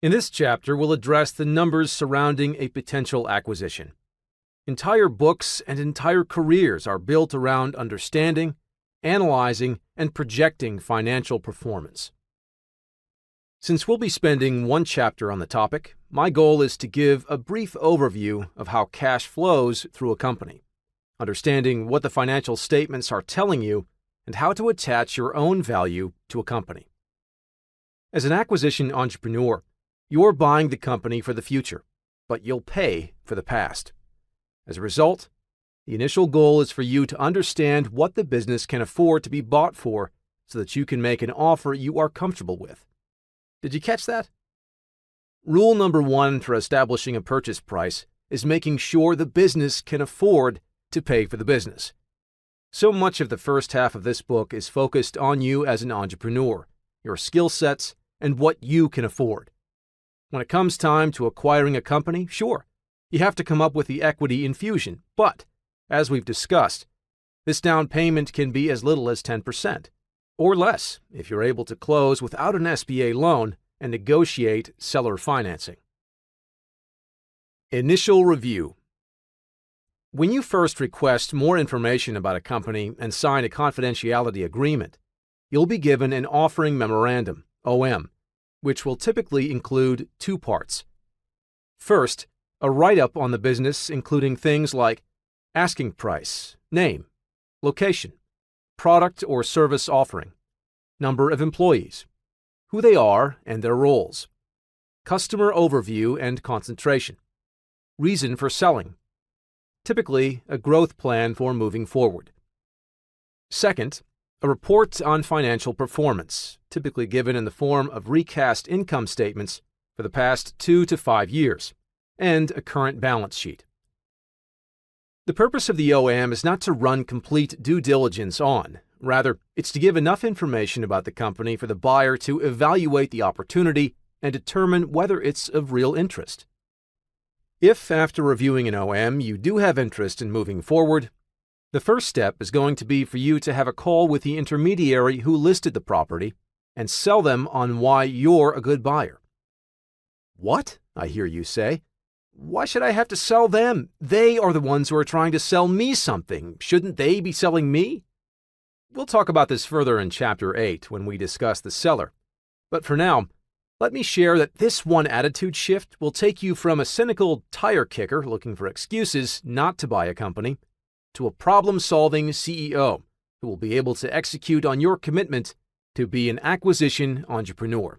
In this chapter, we'll address the numbers surrounding a potential acquisition. Entire books and entire careers are built around understanding, analyzing, and projecting financial performance. Since we'll be spending one chapter on the topic, my goal is to give a brief overview of how cash flows through a company, understanding what the financial statements are telling you, and how to attach your own value to a company. As an acquisition entrepreneur, you're buying the company for the future, but you'll pay for the past. As a result, the initial goal is for you to understand what the business can afford to be bought for so that you can make an offer you are comfortable with. Did you catch that? Rule number 1 for establishing a purchase price is making sure the business can afford to pay for the business. So much of the first half of this book is focused on you as an entrepreneur, your skill sets, and what you can afford. When it comes time to acquiring a company, sure, you have to come up with the equity infusion, but, as we've discussed, this down payment can be as little as 10%, or less if you're able to close without an SBA loan and negotiate seller financing. Initial review. When you first request more information about a company and sign a confidentiality agreement, you'll be given an offering memorandum, OM, which will typically include 2 parts. First, a write-up on the business including things like asking price, name, location, product or service offering, number of employees, who they are and their roles, customer overview and concentration, reason for selling, typically a growth plan for moving forward. Second, a report on financial performance, typically given in the form of recast income statements for the past 2 to 5 years, and a current balance sheet. The purpose of the OM is not to run complete due diligence on. Rather, it's to give enough information about the company for the buyer to evaluate the opportunity and determine whether it's of real interest. If, after reviewing an OM, you do have interest in moving forward, the first step is going to be for you to have a call with the intermediary who listed the property and sell them on why you're a good buyer. What? I hear you say. Why should I have to sell them? They are the ones who are trying to sell me something. Shouldn't they be selling me? We'll talk about this further in Chapter 8 when we discuss the seller. But for now, let me share that this one attitude shift will take you from a cynical tire kicker looking for excuses not to buy a company to a problem-solving CEO who will be able to execute on your commitment to be an acquisition entrepreneur.